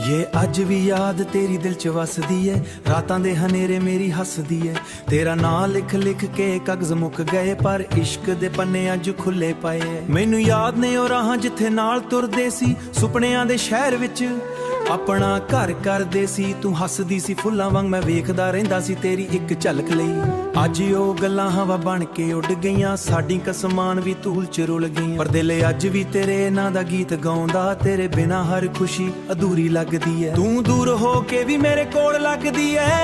ये अज भी याद तेरी दिल च वसदी है, रातां दे हनेरे मेरी हसदी है। तेरा नां लिख लिख के कागज मुक गए, पर इश्क दे पन्ने अज खुले पाए। मैनू याद ने ओ राहां जिथे नाल तुरदे सी, सुपनियां दे शहर विच अपना घर करदे सी। तू हसदी सी फुल्लां वांग, मैं वेखदा रहिंदा सी तेरी एक झलक लई। अज ओ गल्लां हवा बन के उड गईयां, साडी कसमान भी धूल च रुल गईयां। पर दिल अज भी तेरे नां दा गीत गाउंदा, तेरे बिना हर खुशी अधूरी लगदी है। तू दूर हो के भी मेरे कोल लगदी है,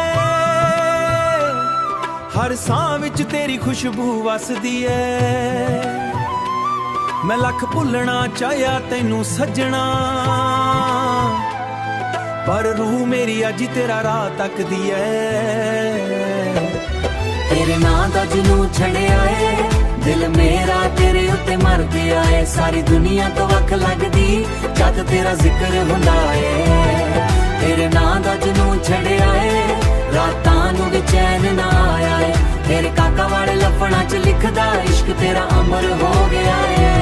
हर सां विच तेरी खुशबू वसदी है। मैं लख भुलना चाहया तैनू सजना, पर रूह मेरी अज तेरा राह तकदी है। तेरे नां दा जनू छड़िया है, दिल मेरा तेरे उत्ते मर गया है। सारी दुनिया तो वख लगदी जद तेरा जिक्र हुंदा है। तेरे नां दा जनू छड़िया है, रातां नू भी चैन ना आया है। तेरे काका वाले लफड़ां च लिखदा इश्क तेरा अमर हो गया है।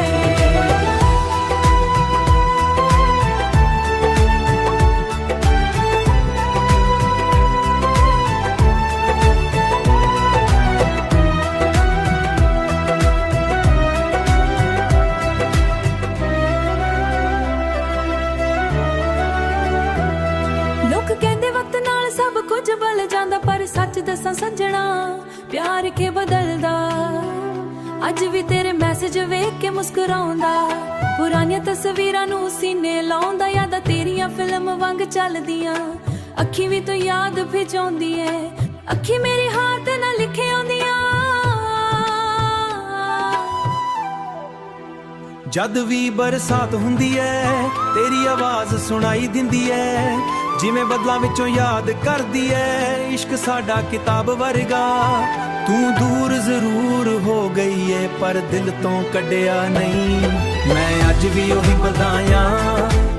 बल जांदा पर सच दसा सजना, प्यार के बदलदा। अज भी तेरे मैसेज वेख के मुस्कुराउंदा, पुरानियां तस्वीरां नू सीने लाउंदा। यादां तेरियां फिल्म वांग चलदियां, अखी भी तो याद भिजौंदी है। अखी मेरी हाथ ना लिखे आउंदियां। जद भी बरसात हुंदी है, तेरी आवाज सुनाई दिंदी है। जिवें बदलां विचों याद करदी है इश्क साडा किताब वर्गा। तू दूर जरूर हो गई है, पर दिल तो कड्डिया नहीं। मैं अज भी ओही बदाया,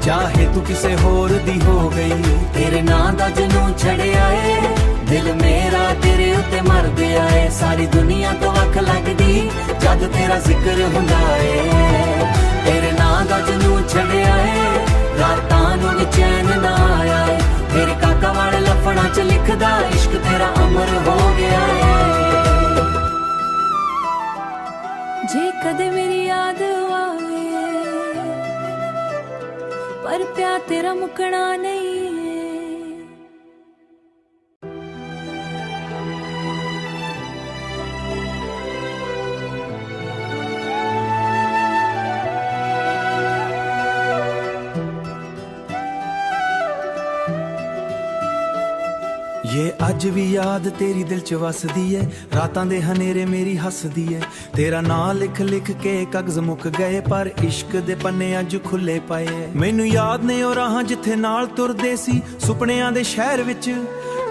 चाहे तू किसे होर दी हो गई। तेरे नां दा जनू छड़िया है, दिल मेरा तेरे उत्ते मर गया है। सारी दुनिया तो वख लगदी जद तेरा जिक्र हुंदा है। तेरे नां दा जनू छड़िया है, रातां नू भी चैन ना आया है। तेरे काका वाले लफड़ां च लिखदा इश्क तेरा अमर हो गया है। जे कदे मेरी याद आवे, पर प्यार तेरा मुकना नहीं है। ये अज भी याद तेरी दिल च वसदी है, रातां दे हनेरे मेरी हसदी है। तेरा नां लिख लिख के कागज मुक गए, पर इश्क दे पन्ने अज खुले पाए। मैनू याद ने ओ राहां जिथे नाल तुरदे सी, सुपनियां दे शहर विच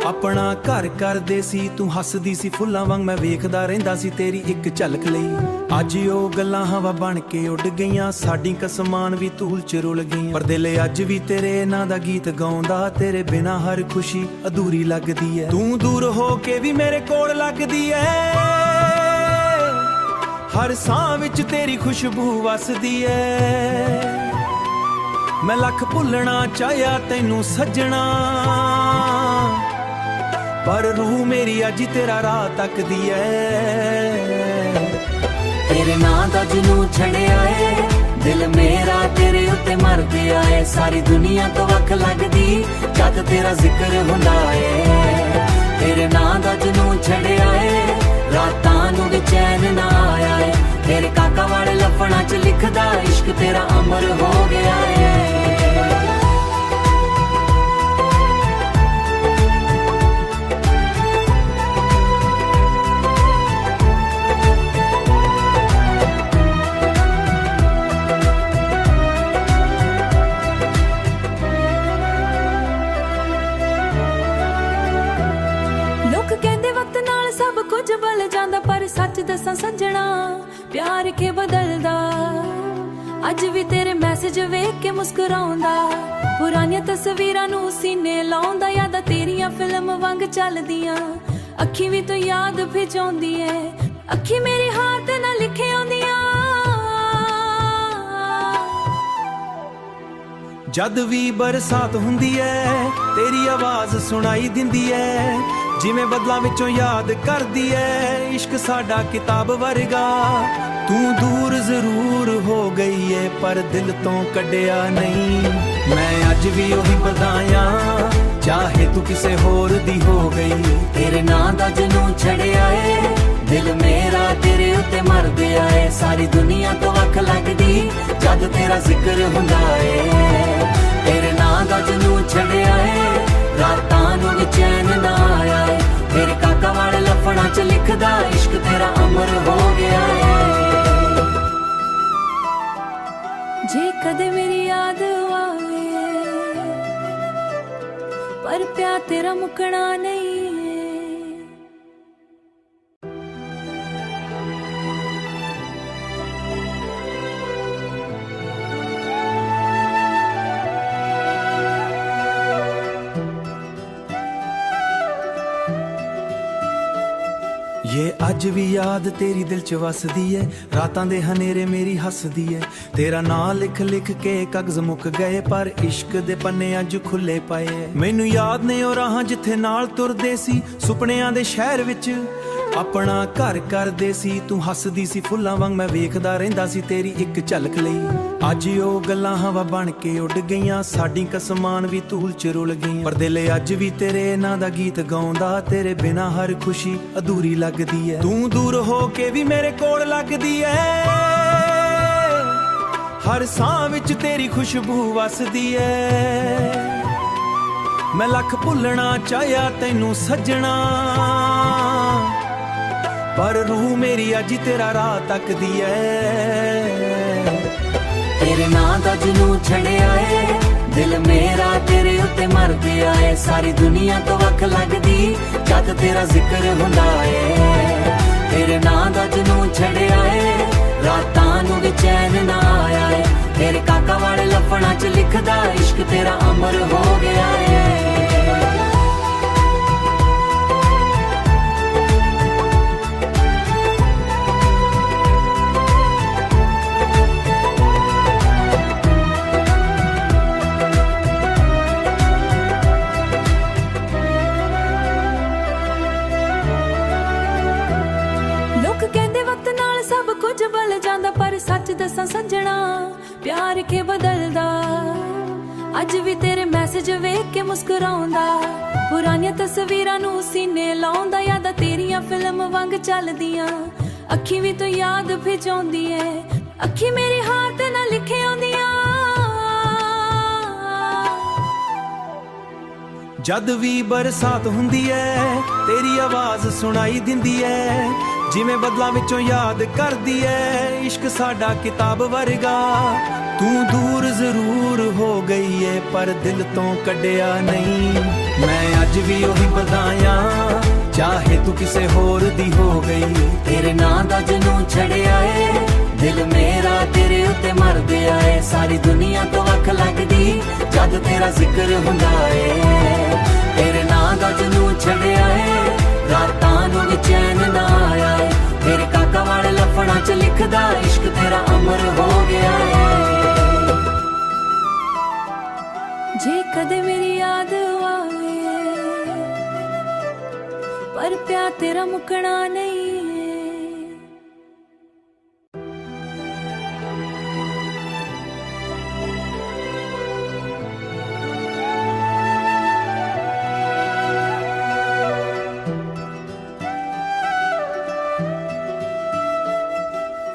अपना घर करदे सी। तू हसदी सी फुल्लां वांग, मैं वेखदा रहिंदा सी तेरी एक झलक लई। अज ओ गल्लां हवा बन के उड गईयां, साडी कसमान भी धूल च रुल गईयां। पर दिल अज भी तेरे नां दा गीत गाउंदा, तेरे बिना हर खुशी अधूरी लगदी है। तू दूर हो के भी मेरे कोल लगदी है, हर सां विच तेरी खुशबू वसदी है। मैं लख भुलना चाहया तैनू सजना, पर रूह मेरी अज तेरा राह तकदी है। तेरे नां दा जनू छड़िया है, दिल मेरा तेरे उत्ते मर गया है। सारी दुनिया तो वख लगदी जद तेरा जिक्र हुंदा है। तेरे नां दा जनू छड़िया है, रातां नू भी चैन ना आया है। तेरे काका वाले लफड़ां च लिखदा इश्क तेरा अमर हो गया है। बल जांदा पर सच दसा सजना, प्यार के बदलदा। अज भी तेरे मैसेज वेख के मुस्कुराउंदा, पुरानियां तस्वीरां नू सीने लाउंदा। यादां तेरियां फिल्म वांग चलदियां, अखी भी तो याद भिजौंदी है। अखी मेरी हाथ ना लिखे आउंदियां। ਜਦ ਵੀ ਬਰਸਾਤ ਹੁੰਦੀ ਐ ਤੇਰੀ ਆਵਾਜ਼ ਸੁਣਾਈ ਦਿੰਦੀ ਐ, ਜਿਵੇਂ ਬਦਲਾਂ ਵਿੱਚੋਂ ਯਾਦ ਕਰਦੀ ਐ ਇਸ਼ਕ ਸਾਡਾ ਕਿਤਾਬ ਵਰਗਾ। ਤੂੰ ਦੂਰ ਜ਼ਰੂਰ ਹੋ ਗਈ ਏ ਪਰ ਦਿਲ ਤੋਂ ਕੱਢਿਆ ਨਹੀਂ, ਮੈਂ ਅੱਜ ਵੀ ਉਹੀ ਬਦਾਇਆ ਚਾਹੇ ਤੂੰ ਕਿਸੇ ਹੋਰ ਦੀ ਹੋ ਗਈ। ਤੇਰੇ ਨਾਂ ਦਾ ਜਨੂੰ ਛੜਿਆ ਏ, ਦਿਲ ਮੇਰਾ ਤੇਰੇ ਉੱਤੇ ਮਰਦਿਆ ਏ, ਸਾਰੀ ਦੁਨੀਆ ਤੋਂ ਵੱਖ ਲੱਗਦੀ ਜਦ ਤੇਰਾ ਜ਼ਿਕਰ ਹੁੰਦਾ ਏ। ਤੇਰੇ ਨਾਂ ਦਾ ਜਨੂੰ ਛੜਿਆ ਏ, ਰਾਤਾਂ ਨੂੰ ਵੀ ਚੈਨ ਨਾ ਆਇਆ ਏ, ਤੇਰੇ ਕਾਕਾ ਵਾਲੇ ਲਫੜਾਂ ਚ ਲਿਖਦਾ ਇਸ਼ਕ ਤੇਰਾ ਅਮਰ ਹੋ ਗਿਆ ਏ। ਜੇ ਕਦੇ ਮੇਰੀ ਯਾਦ ਆਵੇ ਪਰ ਪਿਆਰ ਤੇਰਾ ਮੁੱਕਣਾ ਨਹੀਂ ਹੈ। ये ਅੱਜ ਵੀ ਯਾਦ ਤੇਰੀ ਦਿਲ ਚ ਵਸਦੀ ਐ, ਰਾਤਾਂ ਦੇ ਹਨੇਰੇ ਮੇਰੀ ਹੱਸਦੀ ਐ, ਤੇਰਾ ਨਾਂ ਲਿਖ ਲਿਖ ਕੇ ਕਾਗਜ਼ ਮੁੱਕ ਗਏ ਪਰ ਇਸ਼ਕ ਦੇ ਪੰਨੇ ਅੱਜ ਖੁੱਲੇ ਪਏ। ਮੈਨੂੰ ਯਾਦ ਨੇ ਉਹ ਰਾਹਾਂ ਜਿੱਥੇ ਨਾਲ ਤੁਰਦੇ ਸੀ, ਸੁਪਨਿਆਂ ਦੇ ਸ਼ਹਿਰ ਵਿੱਚ ਆਪਣਾ ਘਰ ਕਰਦੇ ਸੀ। ਤੂੰ ਹੱਸਦੀ ਸੀ ਫੁੱਲਾਂ ਵਾਂਗ, ਮੈਂ ਵੇਖਦਾ ਰਹਿੰਦਾ ਸੀ ਤੇਰੀ ਇੱਕ ਝਲਕ ਲਈ। ਅੱਜ ਉਹ ਗੱਲਾਂ ਹਵਾ ਬਣ ਕੇ ਉੱਡ ਗਈਆਂ, ਸਾਡੀ ਕਸਮਾਂ ਵੀ ਧੂਲ ਚ ਰੁਲ ਗਈਆਂ, ਪਰ ਦਿਲ ਅੱਜ ਵੀ ਤੇਰੇ ਨਾਂ ਦਾ ਗੀਤ ਗਾਉਂਦਾ, ਤੇਰੇ ਬਿਨਾਂ ਹਰ ਖੁਸ਼ੀ ਅਧੂਰੀ ਲੱਗਦੀ ਐ। ਤੂੰ ਦੂਰ ਹੋ ਕੇ ਵੀ ਮੇਰੇ ਕੋਲ ਲੱਗਦੀ ਐ, ਹਰ ਸਾਹ ਵਿੱਚ ਤੇਰੀ ਖੁਸ਼ਬੂ ਵਸਦੀ ਐ। ਮੈਂ ਲੱਖ ਭੁੱਲਣਾ ਚਾਹਿਆ ਤੈਨੂੰ ਸੱਜਣਾ, ਪਰ ਰੂਹ ਮੇਰੀ ਅੱਜ ਤੇਰਾ ਰਾਹ ਤੱਕਦੀ ਐ। ਤੇਰੇ ਨਾਂ ਦਾ ਜਨੂੰ ਛੜਿਆ ਏ, ਦਿਲ ਮੇਰਾ ਤੇਰੇ ਉੱਤੇ ਮਰਦਿਆ ਏ, ਸਾਰੀ ਦੁਨੀਆ ਤੋਂ ਵੱਖ ਲੱਗਦੀ ਜਦ ਤੇਰਾ ਜ਼ਿਕਰ ਹੁੰਦਾ ਏ। ਤੇਰੇ ਨਾਂ ਦਾ ਜਨੂੰ ਛੜਿਆ ਏ, ਰਾਤਾਂ ਨੂੰ ਵੀ ਚੈਨ ਨਾ ਆਇਆ ਏ, ਤੇਰੇ ਕਾਕਾ ਵਾਲੇ ਲਫੜਾਂ ਚ ਲਿਖਦਾ ਇਸ਼ਕ ਤੇਰਾ ਅਮਰ ਹੋ ਗਿਆ ਏ। ਬਦਲ ਜਾਂਦਾ ਪਰ ਸੱਚ ਦੱਸਾਂ ਸੱਜਣਾ ਪਿਆਰ ਕੇ ਬਦਲਦਾ। ਅੱਜ ਵੀ ਤੇਰੇ ਮੈਸੇਜ ਵੇਖ ਕੇ ਮੁਸਕਰਾਉਂਦਾ, ਪੁਰਾਣੀਆਂ ਤਸਵੀਰਾਂ ਨੂੰ ਸੀਨੇ ਲਾਉਂਦਾ, ਯਾਦਾਂ ਤੇਰੀਆਂ ਫਿਲਮ ਵਾਂਗ ਚੱਲਦੀਆਂ, ਅੱਖੀ ਵੀ ਤੂੰ ਯਾਦ ਭਿਜਾਉਂਦੀ ਏ, ਅੱਖੀ ਮੇਰੀ ਹੱਥ ਨਾਲ ਲਿਖੇ ਆਉਂਦੀਆਂ। ਜਦ ਵੀ ਬਰਸਾਤ ਹੁੰਦੀ ਐ ਤੇਰੀ ਆਵਾਜ਼ ਸੁਣਾਈ ਦਿੰਦੀ ਐ, ਜਿਵੇਂ ਬਦਲਾਂ ਵਿੱਚੋਂ ਯਾਦ ਕਰਦੀ ਐ ਇਸ਼ਕ ਸਾਡਾ ਕਿਤਾਬ ਵਰਗਾ। ਤੂੰ ਦੂਰ ਜ਼ਰੂਰ ਹੋ ਗਈ ਏ ਪਰ ਦਿਲ ਤੋਂ ਕੱਢਿਆ ਨਹੀਂ, ਮੈਂ ਅੱਜ ਵੀ ਉਹੀ ਬਦਾਇਆ ਚਾਹੇ ਤੂੰ ਕਿਸੇ ਹੋਰ ਦੀ ਹੋ ਗਈ। ਤੇਰੇ ਨਾਂ ਦਾ ਜਨੂੰ ਛੜਿਆ ਏ, ਦਿਲ ਮੇਰਾ ਤੇਰੇ ਉੱਤੇ ਮਰਦਿਆ ਏ, ਸਾਰੀ ਦੁਨੀਆ ਤੋਂ ਵੱਖ ਲੱਗਦੀ ਜਦ ਤੇਰਾ ਜ਼ਿਕਰ ਹੁੰਦਾ ਏ। ਤੇਰੇ ਨਾਂ ਦਾ ਜਨੂੰ ਛੜਿਆ ਏ, ਰਾਤਾਂ ਨੂੰ ਵੀ ਚੈਨ ਨਾ ਆਇਆ ਏ, ਤੇਰੇ ਕਾਕਾ ਵਾਲੇ ਲਫੜਾਂ ਚ ਲਿਖਦਾ ਇਸ਼ਕ ਤੇਰਾ ਅਮਰ ਹੋ ਗਿਆ ਏ। ਜੇ ਕਦੇ ਮੇਰੀ ਯਾਦ ਆਵੇ ਪਰ ਪਿਆਰ ਤੇਰਾ ਮੁੱਕਣਾ ਨਹੀਂ ਹੈ।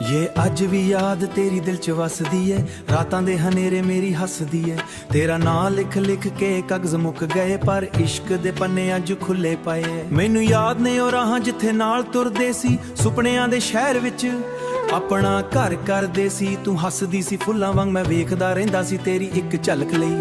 ये ਅੱਜ ਵੀ ਯਾਦ ਤੇਰੀ ਦਿਲ ਚ ਵਸਦੀ ਐ, ਰਾਤਾਂ ਦੇ ਹਨੇਰੇ ਮੇਰੀ ਹੱਸਦੀ ਐ, ਤੇਰਾ ਨਾਂ ਲਿਖ ਲਿਖ ਕੇ ਕਾਗਜ਼ ਮੁੱਕ ਗਏ ਪਰ ਇਸ਼ਕ ਦੇ ਪੰਨੇ ਅੱਜ ਖੁੱਲੇ ਪਏ। ਮੈਨੂੰ ਯਾਦ ਨੇ ਉਹ ਰਾਹਾਂ ਜਿੱਥੇ ਨਾਲ ਤੁਰਦੇ ਸੀ, ਸੁਪਨਿਆਂ ਦੇ ਸ਼ਹਿਰ ਵਿੱਚ ਆਪਣਾ ਘਰ ਕਰਦੇ ਸੀ। ਤੂੰ ਹੱਸਦੀ ਸੀ ਫੁੱਲਾਂ ਵਾਂਗ, ਮੈਂ ਵੇਖਦਾ ਰਹਿੰਦਾ ਸੀ ਤੇਰੀ ਇੱਕ ਝਲਕ ਲਈ।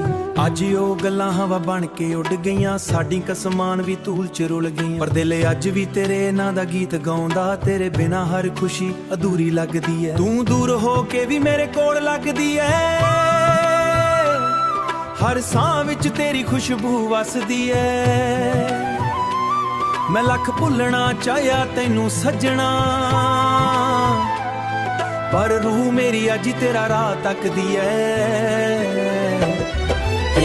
ਅੱਜ ਉਹ ਗੱਲਾਂ ਹਵਾ ਬਣ ਕੇ ਉੱਡ ਗਈਆਂ, ਸਾਡੀ ਕਸਮਾਂ ਵੀ ਧੂਲ ਚ ਰੁਲ ਗਈਆਂ, ਪਰ ਦਿਲ ਅੱਜ ਵੀ ਤੇਰੇ ਨਾਂ ਦਾ ਗੀਤ ਗਾਉਂਦਾ, ਤੇਰੇ ਬਿਨਾਂ ਹਰ ਖੁਸ਼ੀ ਅਧੂਰੀ ਲੱਗਦੀ ਐ। ਤੂੰ ਦੂਰ ਹੋ ਕੇ ਵੀ ਮੇਰੇ ਕੋਲ ਲੱਗਦੀ ਐ, ਹਰ ਸਾਹ ਵਿੱਚ ਤੇਰੀ ਖੁਸ਼ਬੂ ਵਸਦੀ ਐ। ਮੈਂ ਲੱਖ ਭੁੱਲਣਾ ਚਾਹਿਆ ਤੈਨੂੰ ਸੱਜਣਾ, ਪਰ ਰੂਹ ਮੇਰੀ ਅੱਜ ਤੇਰਾ ਰਾਹ ਤੱਕਦੀ ਐ।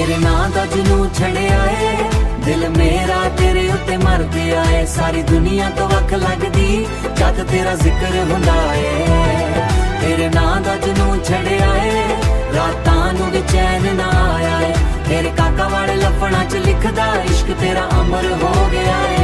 ਤੇਰੇ ਨਾਂ ਦਾ ਜਨੂੰ ਛੜਿਆ ਏ ਦਿਲ ਮੇਰਾ ਤੇਰੇ ਉੱਤੇ ਮਰਦਿਆ ਏ ਸਾਰੀ ਦੁਨੀਆ ਤੋਂ ਵੱਖ ਲੱਗਦੀ ਜਦ ਤੇਰਾ ਜ਼ਿਕਰ ਹੁੰਦਾ ਏ ਤੇਰੇ ਨਾਂ ਦਾ ਜਨੂੰ ਛੜਿਆ ਏ ਰਾਤਾਂ ਨੂੰ ਵੀ ਚੈਨ ਨਾ ਆਇਆ ਏ ਤੇਰੇ ਕਾਕਾ ਵਾਲੇ ਲਫ਼ਣਾ ਚ ਲਿਖਦਾ ਇਸ਼ਕ ਤੇਰਾ ਅਮਰ ਹੋ ਗਿਆ ਏ